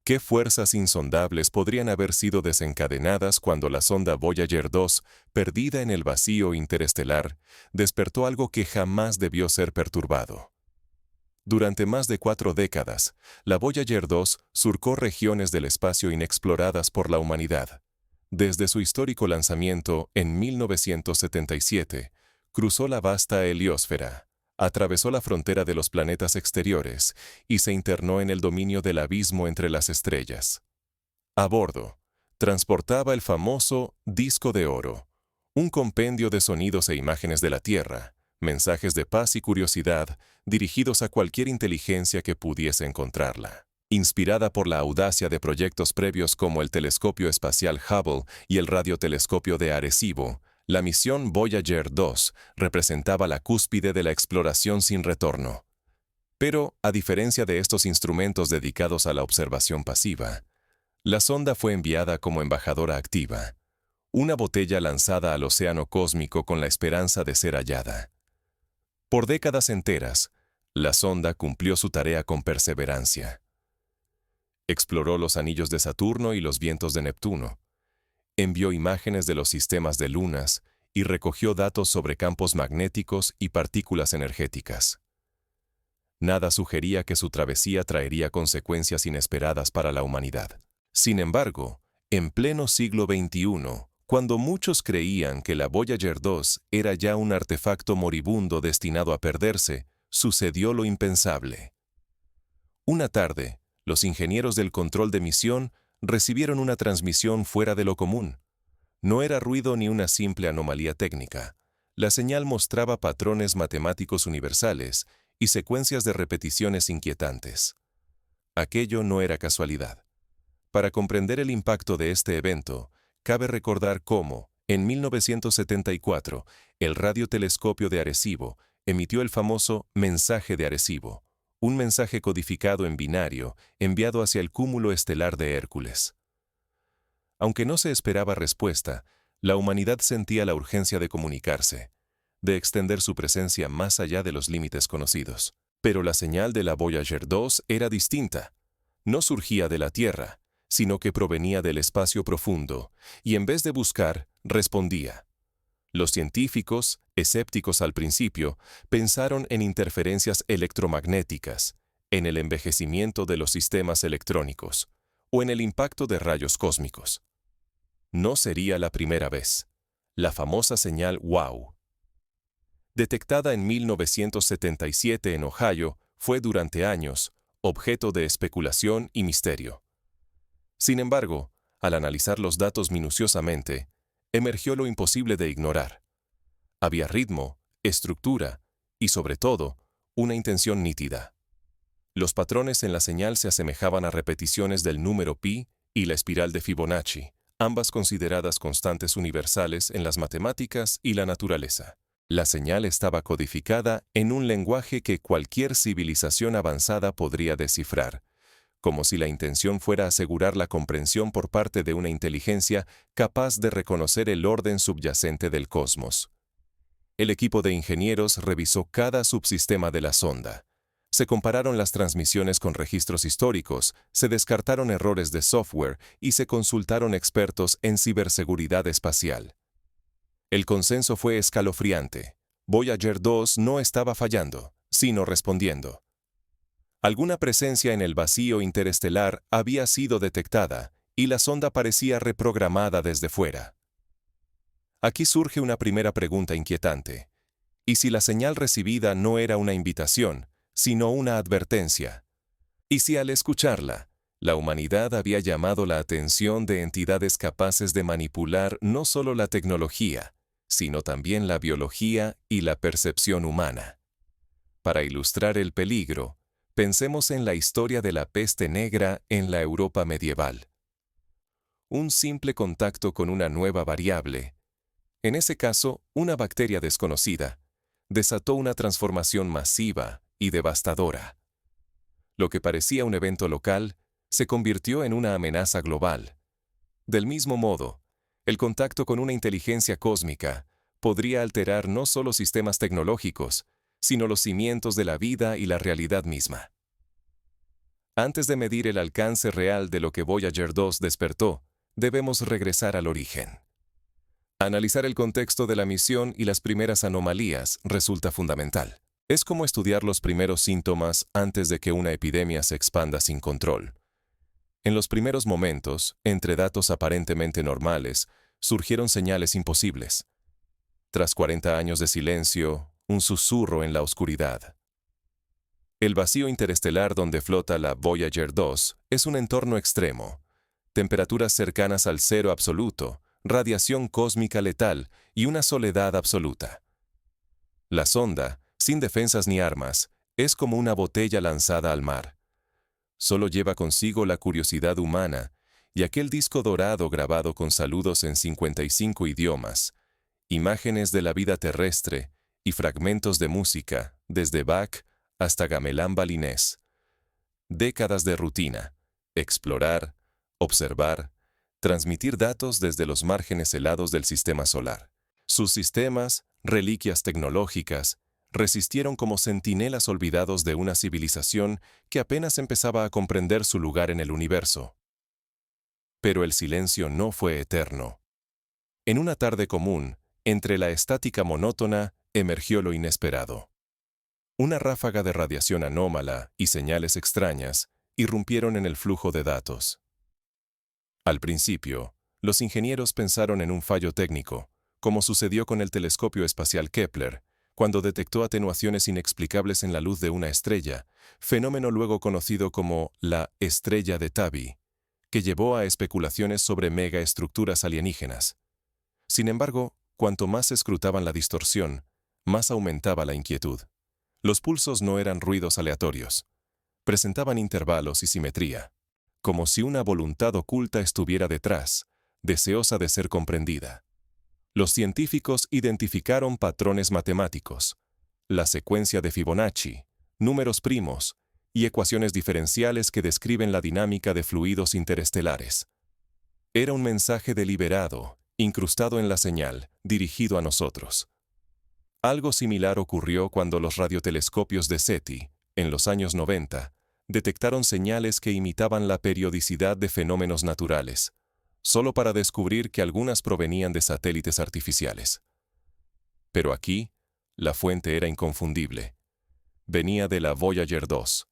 ¿Qué fuerzas insondables podrían haber sido desencadenadas cuando la sonda Voyager 2, perdida en el vacío interestelar, despertó algo que jamás debió ser perturbado? Durante más de 4 décadas, la Voyager 2 surcó regiones del espacio inexploradas por la humanidad. Desde su histórico lanzamiento en 1977, cruzó la vasta heliosfera, atravesó la frontera de los planetas exteriores y se internó en el dominio del abismo entre las estrellas. A bordo, transportaba el famoso disco de oro, un compendio de sonidos e imágenes de la Tierra, mensajes de paz y curiosidad dirigidos a cualquier inteligencia que pudiese encontrarla. Inspirada por la audacia de proyectos previos como el telescopio espacial Hubble y el radiotelescopio de Arecibo, la misión Voyager 2 representaba la cúspide de la exploración sin retorno. Pero, a diferencia de estos instrumentos dedicados a la observación pasiva, la sonda fue enviada como embajadora activa, una botella lanzada al océano cósmico con la esperanza de ser hallada. Por décadas enteras, la sonda cumplió su tarea con perseverancia. Exploró los anillos de Saturno y los vientos de Neptuno. Envió imágenes de los sistemas de lunas y recogió datos sobre campos magnéticos y partículas energéticas. Nada sugería que su travesía traería consecuencias inesperadas para la humanidad. Sin embargo, en pleno siglo XXI, cuando muchos creían que la Voyager 2 era ya un artefacto moribundo destinado a perderse, sucedió lo impensable. Una tarde, los ingenieros del control de misión recibieron una transmisión fuera de lo común. No era ruido ni una simple anomalía técnica. La señal mostraba patrones matemáticos universales y secuencias de repeticiones inquietantes. Aquello no era casualidad. Para comprender el impacto de este evento, cabe recordar cómo, en 1974, el radiotelescopio de Arecibo emitió el famoso mensaje de Arecibo, un mensaje codificado en binario enviado hacia el cúmulo estelar de Hércules. Aunque no se esperaba respuesta, la humanidad sentía la urgencia de comunicarse, de extender su presencia más allá de los límites conocidos. Pero la señal de la Voyager 2 era distinta. No surgía de la Tierra, sino que provenía del espacio profundo, y en vez de buscar, respondía. Los científicos, escépticos al principio, pensaron en interferencias electromagnéticas, en el envejecimiento de los sistemas electrónicos, o en el impacto de rayos cósmicos. No sería la primera vez. La famosa señal WOW, detectada en 1977 en Ohio, fue durante años objeto de especulación y misterio. Sin embargo, al analizar los datos minuciosamente, emergió lo imposible de ignorar. Había ritmo, estructura y, sobre todo, una intención nítida. Los patrones en la señal se asemejaban a repeticiones del número pi y la espiral de Fibonacci, ambas consideradas constantes universales en las matemáticas y la naturaleza. La señal estaba codificada en un lenguaje que cualquier civilización avanzada podría descifrar, como si la intención fuera asegurar la comprensión por parte de una inteligencia capaz de reconocer el orden subyacente del cosmos. El equipo de ingenieros revisó cada subsistema de la sonda. Se compararon las transmisiones con registros históricos, se descartaron errores de software y se consultaron expertos en ciberseguridad espacial. El consenso fue escalofriante. Voyager 2 no estaba fallando, sino respondiendo. Alguna presencia en el vacío interestelar había sido detectada y la sonda parecía reprogramada desde fuera. Aquí surge una primera pregunta inquietante. ¿Y si la señal recibida no era una invitación, sino una advertencia? ¿Y si al escucharla, la humanidad había llamado la atención de entidades capaces de manipular no solo la tecnología, sino también la biología y la percepción humana? Para ilustrar el peligro, pensemos en la historia de la peste negra en la Europa medieval. Un simple contacto con una nueva variable, en ese caso una bacteria desconocida, desató una transformación masiva y devastadora. Lo que parecía un evento local se convirtió en una amenaza global. Del mismo modo, el contacto con una inteligencia cósmica podría alterar no solo sistemas tecnológicos, sino los cimientos de la vida y la realidad misma. Antes de medir el alcance real de lo que Voyager 2 despertó, debemos regresar al origen. Analizar el contexto de la misión y las primeras anomalías resulta fundamental. Es como estudiar los primeros síntomas antes de que una epidemia se expanda sin control. En los primeros momentos, entre datos aparentemente normales, surgieron señales imposibles. Tras 40 años de silencio, un susurro en la oscuridad. El vacío interestelar donde flota la Voyager 2 es un entorno extremo. Temperaturas cercanas al cero absoluto, radiación cósmica letal y una soledad absoluta. La sonda, sin defensas ni armas, es como una botella lanzada al mar. Solo lleva consigo la curiosidad humana y aquel disco dorado grabado con saludos en 55 idiomas, imágenes de la vida terrestre y fragmentos de música, desde Bach hasta gamelán balinés. Décadas de rutina, explorar, observar, transmitir datos desde los márgenes helados del sistema solar. Sus sistemas, reliquias tecnológicas, resistieron como centinelas olvidados de una civilización que apenas empezaba a comprender su lugar en el universo. Pero el silencio no fue eterno. En una tarde común, entre la estática monótona, emergió lo inesperado. Una ráfaga de radiación anómala y señales extrañas irrumpieron en el flujo de datos. Al principio, los ingenieros pensaron en un fallo técnico, como sucedió con el telescopio espacial Kepler, cuando detectó atenuaciones inexplicables en la luz de una estrella, fenómeno luego conocido como la estrella de Tabby, que llevó a especulaciones sobre megaestructuras alienígenas. Sin embargo, cuanto más escrutaban la distorsión, más aumentaba la inquietud. Los pulsos no eran ruidos aleatorios. Presentaban intervalos y simetría, como si una voluntad oculta estuviera detrás, deseosa de ser comprendida. Los científicos identificaron patrones matemáticos, la secuencia de Fibonacci, números primos y ecuaciones diferenciales que describen la dinámica de fluidos interestelares. Era un mensaje deliberado, incrustado en la señal, dirigido a nosotros. Algo similar ocurrió cuando los radiotelescopios de SETI, en los años 90, detectaron señales que imitaban la periodicidad de fenómenos naturales, solo para descubrir que algunas provenían de satélites artificiales. Pero aquí, la fuente era inconfundible. Venía de la Voyager 2.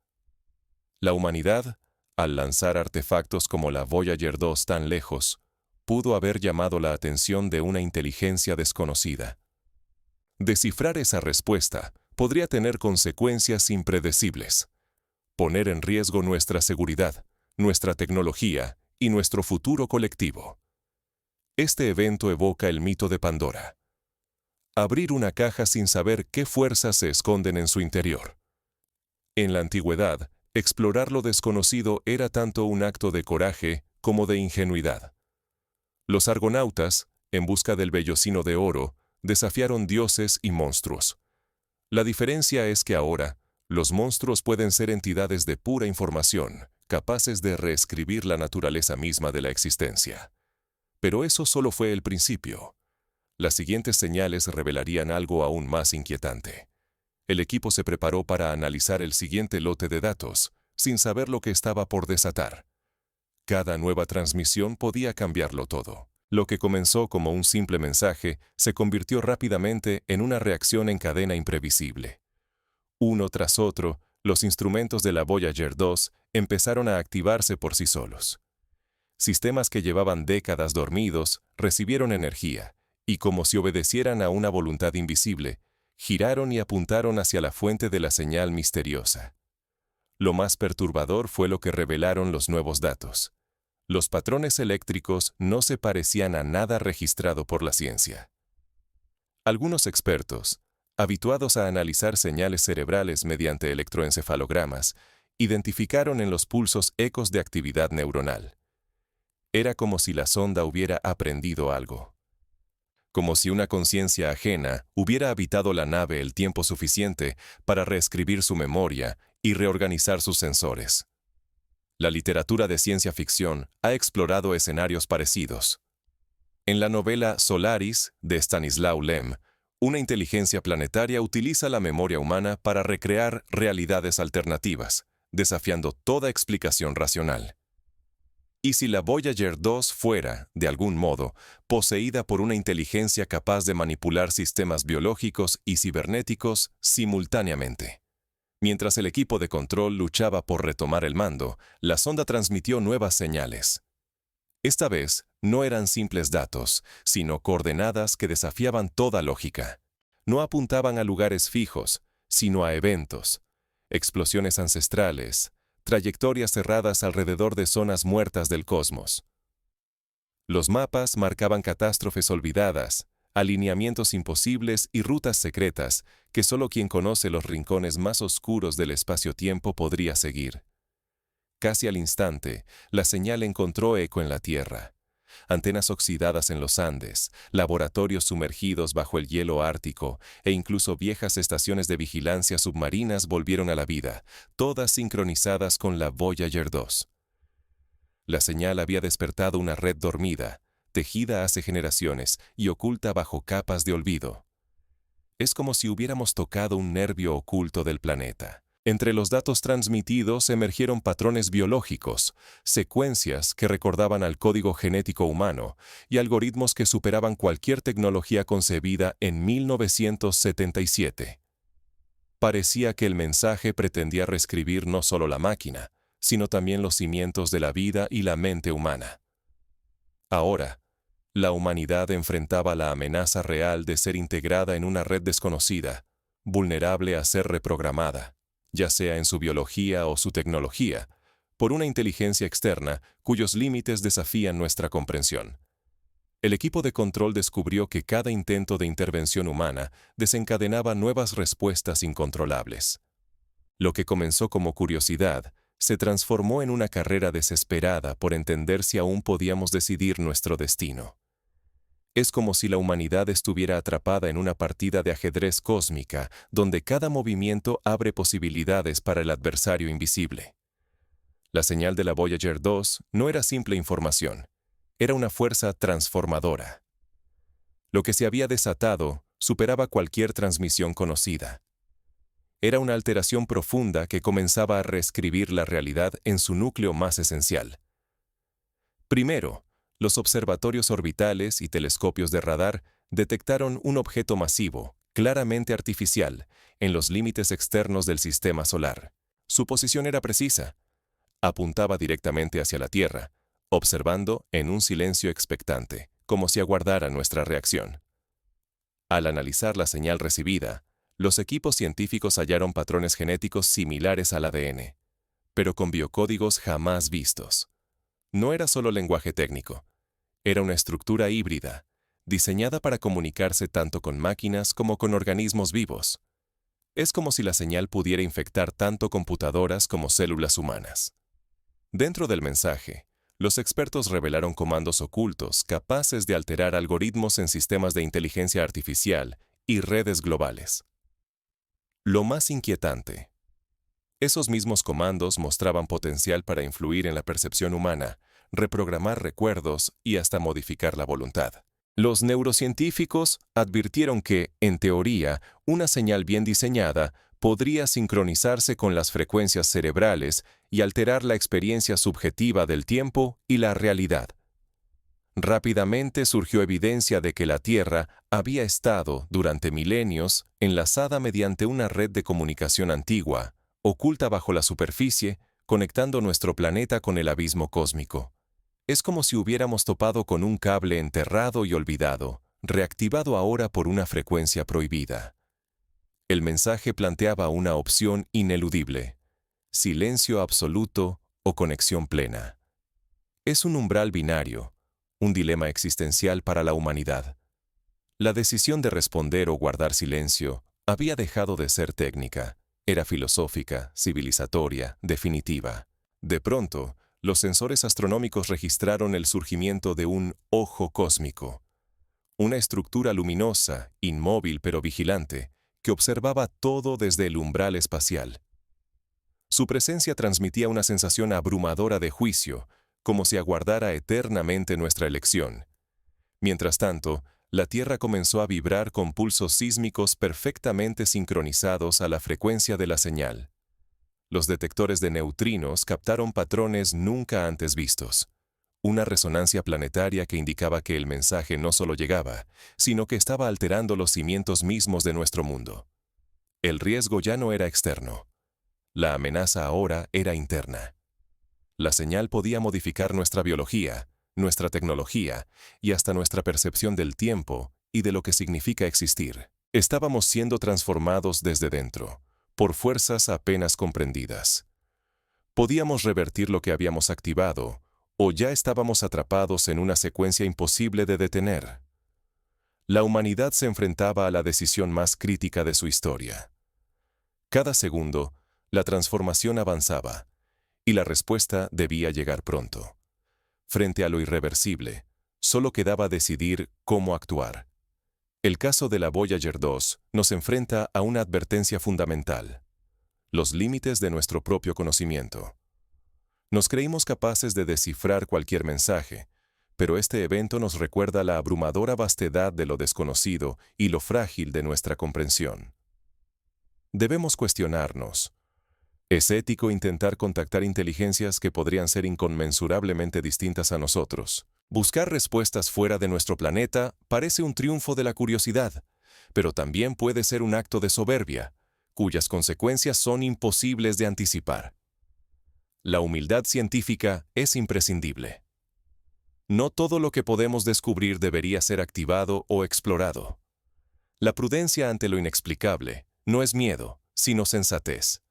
La humanidad, al lanzar artefactos como la Voyager 2 tan lejos, pudo haber llamado la atención de una inteligencia desconocida. Descifrar esa respuesta podría tener consecuencias impredecibles. Poner en riesgo nuestra seguridad, nuestra tecnología y nuestro futuro colectivo. Este evento evoca el mito de Pandora. Abrir una caja sin saber qué fuerzas se esconden en su interior. En la antigüedad, explorar lo desconocido era tanto un acto de coraje como de ingenuidad. Los argonautas, en busca del vellocino de oro, desafiaron dioses y monstruos. La diferencia es que ahora, los monstruos pueden ser entidades de pura información, capaces de reescribir la naturaleza misma de la existencia. Pero eso solo fue el principio. Las siguientes señales revelarían algo aún más inquietante. El equipo se preparó para analizar el siguiente lote de datos, sin saber lo que estaba por desatar. Cada nueva transmisión podía cambiarlo todo. Lo que comenzó como un simple mensaje se convirtió rápidamente en una reacción en cadena imprevisible. Uno tras otro, los instrumentos de la Voyager 2 empezaron a activarse por sí solos. Sistemas que llevaban décadas dormidos recibieron energía, y como si obedecieran a una voluntad invisible, giraron y apuntaron hacia la fuente de la señal misteriosa. Lo más perturbador fue lo que revelaron los nuevos datos. Los patrones eléctricos no se parecían a nada registrado por la ciencia. Algunos expertos, habituados a analizar señales cerebrales mediante electroencefalogramas, identificaron en los pulsos ecos de actividad neuronal. Era como si la sonda hubiera aprendido algo. Como si una conciencia ajena hubiera habitado la nave el tiempo suficiente para reescribir su memoria y reorganizar sus sensores. La literatura de ciencia ficción ha explorado escenarios parecidos. En la novela Solaris, de Stanislaw Lem, una inteligencia planetaria utiliza la memoria humana para recrear realidades alternativas, desafiando toda explicación racional. ¿Y si la Voyager 2 fuera, de algún modo, poseída por una inteligencia capaz de manipular sistemas biológicos y cibernéticos simultáneamente? Mientras el equipo de control luchaba por retomar el mando, la sonda transmitió nuevas señales. Esta vez, no eran simples datos, sino coordenadas que desafiaban toda lógica. No apuntaban a lugares fijos, sino a eventos, explosiones ancestrales, trayectorias cerradas alrededor de zonas muertas del cosmos. Los mapas marcaban catástrofes olvidadas, alineamientos imposibles y rutas secretas que solo quien conoce los rincones más oscuros del espacio-tiempo podría seguir. Casi al instante, la señal encontró eco en la Tierra. Antenas oxidadas en los Andes, laboratorios sumergidos bajo el hielo ártico e incluso viejas estaciones de vigilancia submarinas volvieron a la vida, todas sincronizadas con la Voyager 2. La señal había despertado una red dormida, tejida hace generaciones y oculta bajo capas de olvido. Es como si hubiéramos tocado un nervio oculto del planeta. Entre los datos transmitidos emergieron patrones biológicos, secuencias que recordaban al código genético humano y algoritmos que superaban cualquier tecnología concebida en 1977. Parecía que el mensaje pretendía reescribir no solo la máquina, sino también los cimientos de la vida y la mente humana. Ahora, la humanidad enfrentaba la amenaza real de ser integrada en una red desconocida, vulnerable a ser reprogramada, ya sea en su biología o su tecnología, por una inteligencia externa cuyos límites desafían nuestra comprensión. El equipo de control descubrió que cada intento de intervención humana desencadenaba nuevas respuestas incontrolables. Lo que comenzó como curiosidad se transformó en una carrera desesperada por entender si aún podíamos decidir nuestro destino. Es como si la humanidad estuviera atrapada en una partida de ajedrez cósmica, donde cada movimiento abre posibilidades para el adversario invisible. La señal de la Voyager 2 no era simple información, era una fuerza transformadora. Lo que se había desatado superaba cualquier transmisión conocida. Era una alteración profunda que comenzaba a reescribir la realidad en su núcleo más esencial. Primero, los observatorios orbitales y telescopios de radar detectaron un objeto masivo, claramente artificial, en los límites externos del sistema solar. Su posición era precisa. Apuntaba directamente hacia la Tierra, observando en un silencio expectante, como si aguardara nuestra reacción. Al analizar la señal recibida, los equipos científicos hallaron patrones genéticos similares al ADN, pero con biocódigos jamás vistos. No era solo lenguaje técnico. Era una estructura híbrida, diseñada para comunicarse tanto con máquinas como con organismos vivos. Es como si la señal pudiera infectar tanto computadoras como células humanas. Dentro del mensaje, los expertos revelaron comandos ocultos capaces de alterar algoritmos en sistemas de inteligencia artificial y redes globales. Lo más inquietante, esos mismos comandos mostraban potencial para influir en la percepción humana, reprogramar recuerdos y hasta modificar la voluntad. Los neurocientíficos advirtieron que, en teoría, una señal bien diseñada podría sincronizarse con las frecuencias cerebrales y alterar la experiencia subjetiva del tiempo y la realidad. Rápidamente surgió evidencia de que la Tierra había estado, durante milenios, enlazada mediante una red de comunicación antigua, oculta bajo la superficie, conectando nuestro planeta con el abismo cósmico. Es como si hubiéramos topado con un cable enterrado y olvidado, reactivado ahora por una frecuencia prohibida. El mensaje planteaba una opción ineludible: silencio absoluto o conexión plena. Es un umbral binario, un dilema existencial para la humanidad. La decisión de responder o guardar silencio había dejado de ser técnica, era filosófica, civilizatoria, definitiva. De pronto, los sensores astronómicos registraron el surgimiento de un ojo cósmico, una estructura luminosa, inmóvil pero vigilante, que observaba todo desde el umbral espacial. Su presencia transmitía una sensación abrumadora de juicio, como si aguardara eternamente nuestra elección. Mientras tanto, la Tierra comenzó a vibrar con pulsos sísmicos perfectamente sincronizados a la frecuencia de la señal. Los detectores de neutrinos captaron patrones nunca antes vistos. Una resonancia planetaria que indicaba que el mensaje no solo llegaba, sino que estaba alterando los cimientos mismos de nuestro mundo. El riesgo ya no era externo. La amenaza ahora era interna. La señal podía modificar nuestra biología, nuestra tecnología y hasta nuestra percepción del tiempo y de lo que significa existir. Estábamos siendo transformados desde dentro, por fuerzas apenas comprendidas. Podíamos revertir lo que habíamos activado, o ya estábamos atrapados en una secuencia imposible de detener. La humanidad se enfrentaba a la decisión más crítica de su historia. Cada segundo, la transformación avanzaba, y la respuesta debía llegar pronto. Frente a lo irreversible, solo quedaba decidir cómo actuar. El caso de la Voyager 2 nos enfrenta a una advertencia fundamental: los límites de nuestro propio conocimiento. Nos creímos capaces de descifrar cualquier mensaje, pero este evento nos recuerda la abrumadora vastedad de lo desconocido y lo frágil de nuestra comprensión. Debemos cuestionarnos: ¿es ético intentar contactar inteligencias que podrían ser inconmensurablemente distintas a nosotros? Buscar respuestas fuera de nuestro planeta parece un triunfo de la curiosidad, pero también puede ser un acto de soberbia, cuyas consecuencias son imposibles de anticipar. La humildad científica es imprescindible. No todo lo que podemos descubrir debería ser activado o explorado. La prudencia ante lo inexplicable no es miedo, sino sensatez.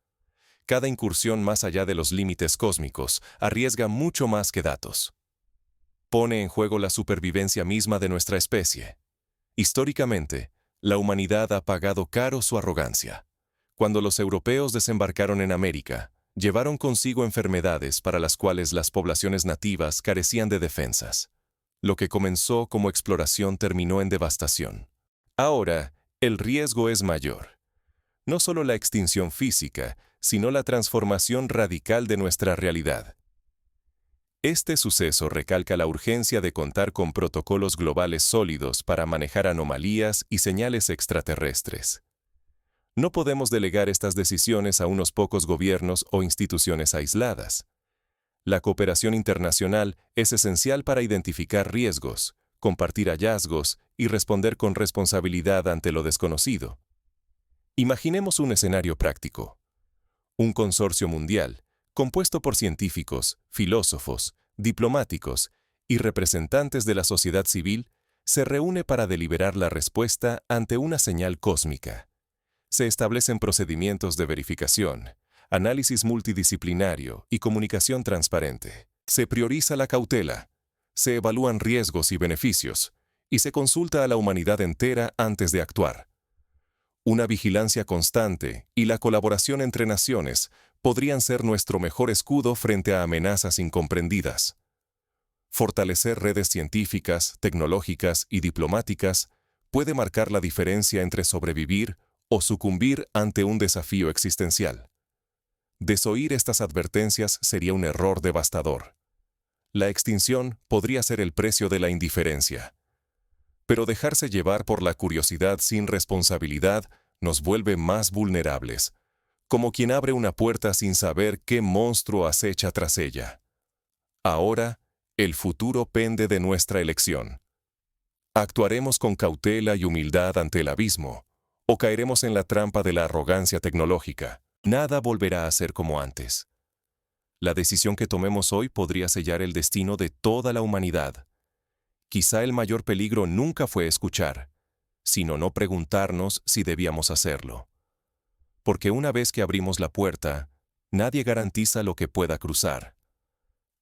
Cada incursión más allá de los límites cósmicos arriesga mucho más que datos. Pone en juego la supervivencia misma de nuestra especie. Históricamente, la humanidad ha pagado caro su arrogancia. Cuando los europeos desembarcaron en América, llevaron consigo enfermedades para las cuales las poblaciones nativas carecían de defensas. Lo que comenzó como exploración terminó en devastación. Ahora, el riesgo es mayor. No solo la extinción física, sino la transformación radical de nuestra realidad. Este suceso recalca la urgencia de contar con protocolos globales sólidos para manejar anomalías y señales extraterrestres. No podemos delegar estas decisiones a unos pocos gobiernos o instituciones aisladas. La cooperación internacional es esencial para identificar riesgos, compartir hallazgos y responder con responsabilidad ante lo desconocido. Imaginemos un escenario práctico. Un consorcio mundial, compuesto por científicos, filósofos, diplomáticos y representantes de la sociedad civil, se reúne para deliberar la respuesta ante una señal cósmica. Se establecen procedimientos de verificación, análisis multidisciplinario y comunicación transparente. Se prioriza la cautela, se evalúan riesgos y beneficios, y se consulta a la humanidad entera antes de actuar. Una vigilancia constante y la colaboración entre naciones podrían ser nuestro mejor escudo frente a amenazas incomprendidas. Fortalecer redes científicas, tecnológicas y diplomáticas puede marcar la diferencia entre sobrevivir o sucumbir ante un desafío existencial. Desoír estas advertencias sería un error devastador. La extinción podría ser el precio de la indiferencia. Pero dejarse llevar por la curiosidad sin responsabilidad nos vuelve más vulnerables, como quien abre una puerta sin saber qué monstruo acecha tras ella. Ahora, el futuro pende de nuestra elección. ¿Actuaremos con cautela y humildad ante el abismo, o caeremos en la trampa de la arrogancia tecnológica? Nada volverá a ser como antes. La decisión que tomemos hoy podría sellar el destino de toda la humanidad. Quizá el mayor peligro nunca fue escuchar, sino no preguntarnos si debíamos hacerlo. Porque una vez que abrimos la puerta, nadie garantiza lo que pueda cruzar.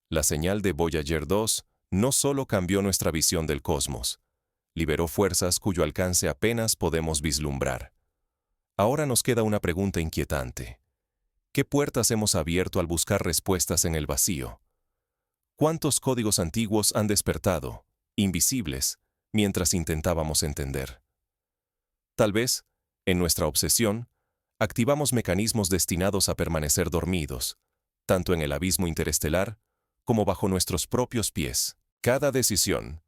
La señal de Voyager 2 no solo cambió nuestra visión del cosmos, liberó fuerzas cuyo alcance apenas podemos vislumbrar. Ahora nos queda una pregunta inquietante. ¿Qué puertas hemos abierto al buscar respuestas en el vacío? ¿Cuántos códigos antiguos han despertado, invisibles, mientras intentábamos entender? Tal vez, en nuestra obsesión, activamos mecanismos destinados a permanecer dormidos, tanto en el abismo interestelar como bajo nuestros propios pies. Cada decisión,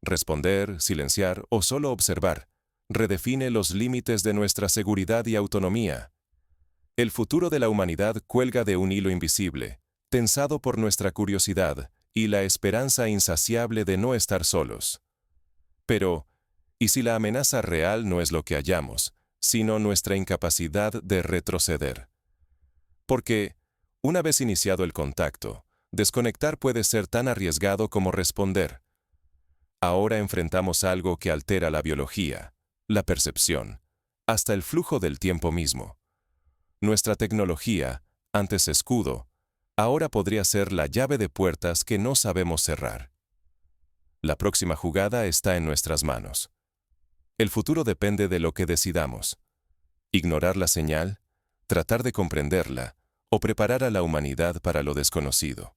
responder, silenciar o solo observar, redefine los límites de nuestra seguridad y autonomía. El futuro de la humanidad cuelga de un hilo invisible, tensado por nuestra curiosidad y la esperanza insaciable de no estar solos. Pero, ¿y si la amenaza real no es lo que hallamos, sino nuestra incapacidad de retroceder? Porque, una vez iniciado el contacto, desconectar puede ser tan arriesgado como responder. Ahora enfrentamos algo que altera la biología, la percepción, hasta el flujo del tiempo mismo. Nuestra tecnología, antes escudo, ahora podría ser la llave de puertas que no sabemos cerrar. La próxima jugada está en nuestras manos. El futuro depende de lo que decidamos. Ignorar la señal, tratar de comprenderla, o preparar a la humanidad para lo desconocido.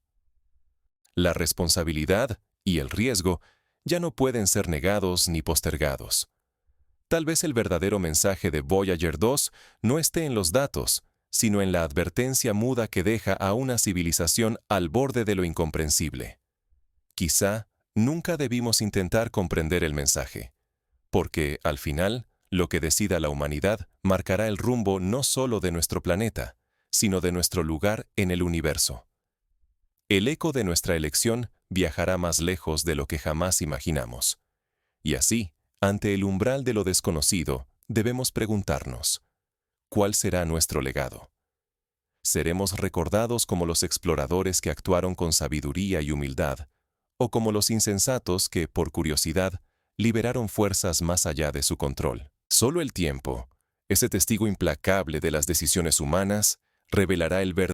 La responsabilidad y el riesgo ya no pueden ser negados ni postergados. Tal vez el verdadero mensaje de Voyager 2 no esté en los datos, sino en la advertencia muda que deja a una civilización al borde de lo incomprensible. Quizá nunca debimos intentar comprender el mensaje, porque, al final, lo que decida la humanidad marcará el rumbo no solo de nuestro planeta, sino de nuestro lugar en el universo. El eco de nuestra elección viajará más lejos de lo que jamás imaginamos. Y así, ante el umbral de lo desconocido, debemos preguntarnos, ¿cuál será nuestro legado? ¿Seremos recordados como los exploradores que actuaron con sabiduría y humildad, o como los insensatos que, por curiosidad, liberaron fuerzas más allá de su control? Solo el tiempo, ese testigo implacable de las decisiones humanas, revelará el verdadero